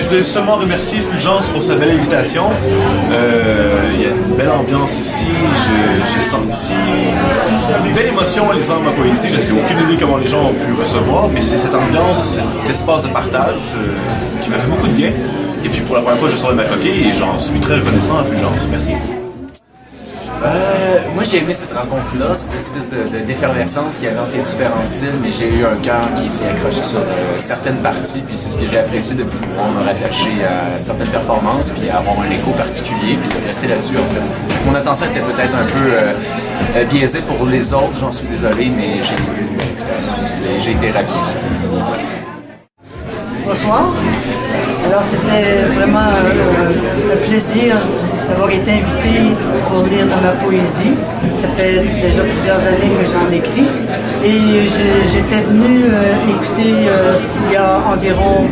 Je voulais seulement remercier Fulgence pour sa belle invitation. Il y a une belle ambiance ici. J'ai senti une belle émotion en lisant ma poésie. Je sais aucune idée comment les gens ont pu recevoir, mais c'est cette ambiance, cet espace de partage qui m'a fait beaucoup de bien. Et puis pour la première fois, je sors de ma coquille et j'en suis très reconnaissant à Fulgence. Merci. Moi j'ai aimé cette rencontre-là, cette espèce d'effervescence qu'il y avait entre les différents styles, mais j'ai eu un cœur qui s'est accroché sur certaines parties, puis c'est ce que j'ai apprécié de pouvoir me rattacher à certaines performances, puis avoir un écho particulier, puis de rester là-dessus en fait. Mon attention était peut-être un peu biaisée pour les autres, j'en suis désolé, mais j'ai eu une belle expérience et j'ai été ravi. Bonsoir. Alors c'était vraiment un plaisir d'avoir été invité pour lire de ma poésie. Ça fait déjà plusieurs années que j'en écris. Et j'étais venue écouter il y a environ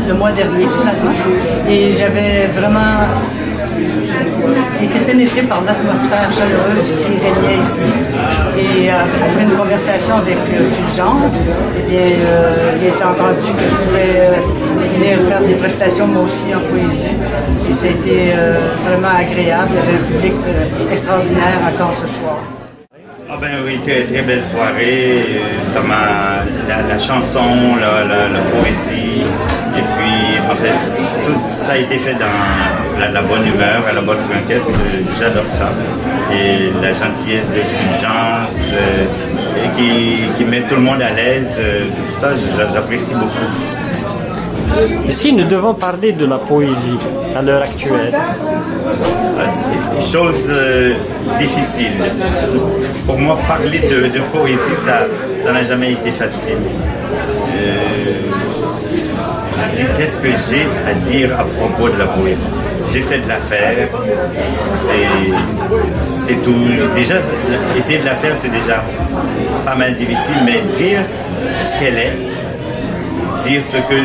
le mois dernier finalement. Et j'avais vraiment été pénétrée par l'atmosphère chaleureuse qui régnait ici. Et après une conversation avec Fulgence, eh bien, il était entendu que je pouvais venir faire des prestations moi aussi en poésie. Et ça a été vraiment agréable. Il y avait un public extraordinaire encore ce soir. Ah ben oui, très belle soirée. Ça m'a la chanson, la poésie, et puis en fait tout ça a été fait dans la bonne humeur, à la bonne franquette. J'adore ça. Et la gentillesse de Fulgence qui met tout le monde à l'aise, ça j'apprécie beaucoup. Si nous devons parler de la poésie à l'heure actuelle. C'est des choses difficiles. Pour moi, parler de poésie, ça n'a jamais été facile. Je dis qu'est-ce que j'ai à dire à propos de la poésie. J'essaie de la faire, c'est tout. Déjà, essayer de la faire, c'est déjà pas mal difficile, mais dire ce qu'elle est, dire ce que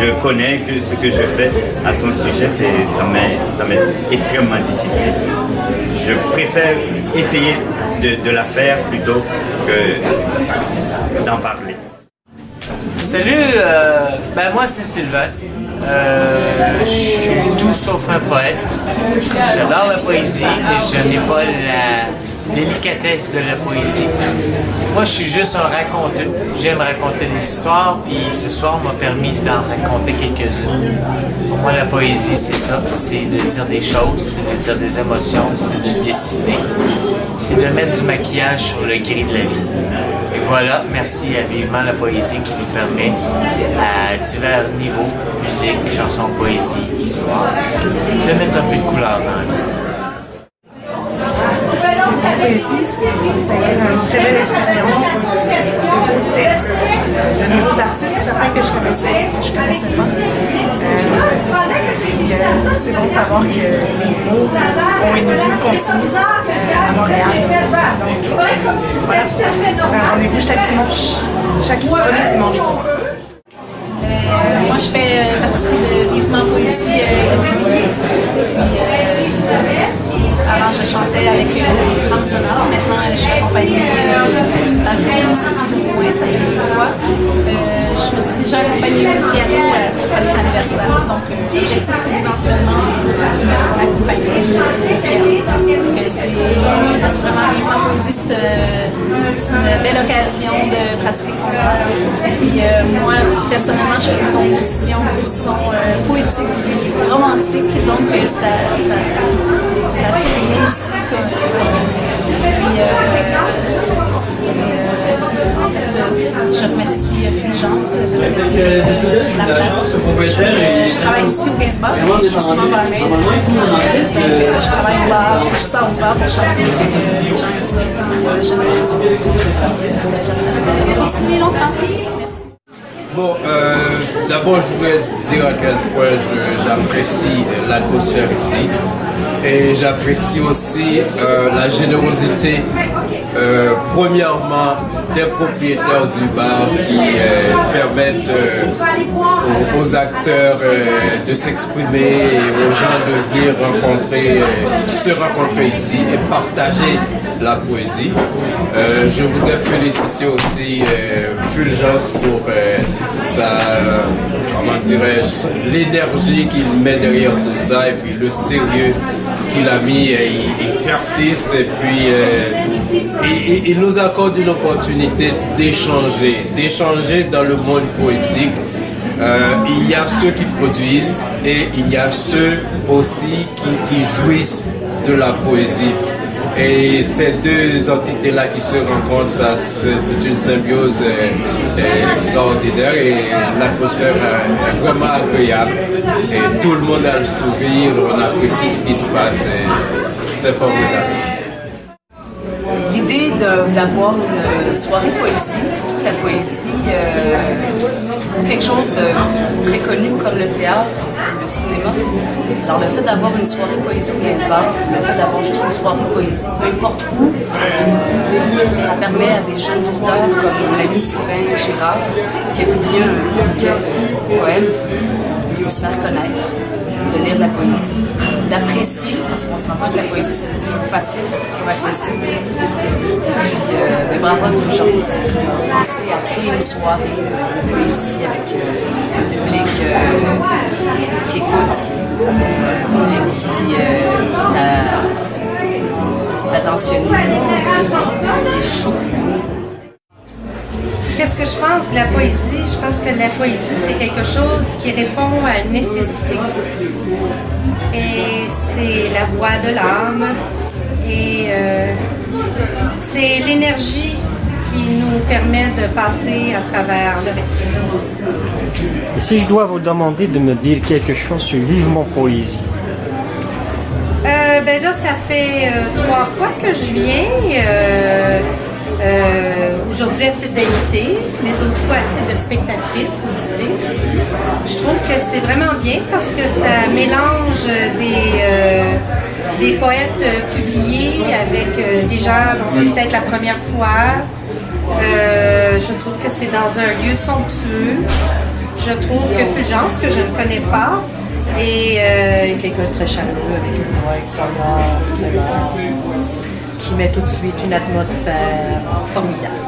je connais, ce que je fais à son sujet, ça m'est extrêmement difficile. Je préfère essayer de la faire plutôt que d'en parler. Salut, moi c'est Sylvain. Je suis tout sauf un poète. J'adore la poésie, mais je n'ai pas la délicatesse de la poésie. Moi, je suis juste un raconteur. J'aime raconter des histoires, puis ce soir m'a permis d'en raconter quelques-unes. Pour moi, la poésie, c'est ça. C'est de dire des choses, c'est de dire des émotions, c'est de dessiner. C'est de mettre du maquillage sur le gris de la vie. Et voilà, merci à Vivement la poésie qui nous permet, à divers niveaux, musique, chansons, poésie, histoire, de mettre un peu de couleur dans la vie. La poésie, ça a été une très belle expérience, de beaux textes, de nouveaux artistes, certains que je connaissais pas. C'est bon de savoir que les mots ont une vie continue à Montréal. Donc voilà, c'est un rendez-vous chaque dimanche, chaque premier dimanche du mois. Moi, je fais partie de Vivement Poésie avant, je chantais avec une trame sonore. Maintenant, je suis accompagnée par Sophie Drouin, ça fait 2 fois. Je me suis déjà accompagnée au piano au premier anniversaire. Donc, l'objectif, c'est éventuellement m'accompagner au piano. Donc, c'est naturellement Vivement Poésie, c'est une belle occasion de pratiquer son art. Puis, moi, personnellement, je fais des compositions qui sont poétiques, romantiques. Donc, ça fait ici, comme on dit. Puis, En fait, je remercie Fulgence de me laisser la place. Je travaille ici au Gainsbourg, je suis souvent barmaid. Je travaille au bar, je sors du bar pour chanter, les gens aiment ça, j'aime ça aussi. J'espère que ça va continuer longtemps. Merci. Bon, d'abord je voudrais dire à quel point j'apprécie l'atmosphère ici et j'apprécie aussi la générosité, premièrement des propriétaires du bar qui permettent aux acteurs de s'exprimer et aux gens de venir se rencontrer ici et partager la poésie. Je voudrais féliciter aussi Fulgence pour comment dirais-je, l'énergie qu'il met derrière tout ça et puis le sérieux qu'il a mis. Il persiste et puis il nous accorde une opportunité d'échanger dans le monde poétique. Il y a ceux qui produisent et il y a ceux aussi qui jouissent de la poésie. Et ces deux entités-là qui se rencontrent, c'est une symbiose extraordinaire et l'atmosphère est vraiment agréable. Et tout le monde a le sourire, on apprécie ce qui se passe et c'est formidable. L'idée d'avoir une soirée poésie, surtout que la poésie, c'est quelque chose de très connu comme le théâtre, le cinéma. Alors le fait d'avoir une soirée poésie au Gainsbourg, le fait d'avoir juste une soirée poésie, peu importe où, ça permet à des jeunes auteurs comme mon ami Sylvain Girard, qui a publié un recueil de poèmes, de se faire connaître, de lire de la poésie, d'apprécier, parce qu'on s'entend que la poésie c'est pas toujours facile, c'est pas toujours accessible. Et puis, bravo à Fulgence qui a réussi à créer une soirée de poésie avec un public qui écoute, un public qui est attentionné, qui est chaud. Qu'est-ce que je pense de la poésie? Je pense que la poésie, c'est quelque chose qui répond à une nécessité. Et c'est la voix de l'âme. Et c'est l'énergie qui nous permet de passer à travers le récit. Et si je dois vous demander de me dire quelque chose sur Vivement Poésie? Ben là, ça fait 3 fois que je viens. Aujourd'hui à titre d'invité, les autres fois à titre de spectatrice, auditrice. Je trouve que c'est vraiment bien parce que ça mélange des poètes publiés avec des gens dont c'est peut-être la première fois. Je trouve que c'est dans un lieu somptueux. Je trouve que Fulgence, que je ne connais pas, est quelqu'un de très chaleureux avec une voix incroyable, qui met tout de suite une atmosphère formidable.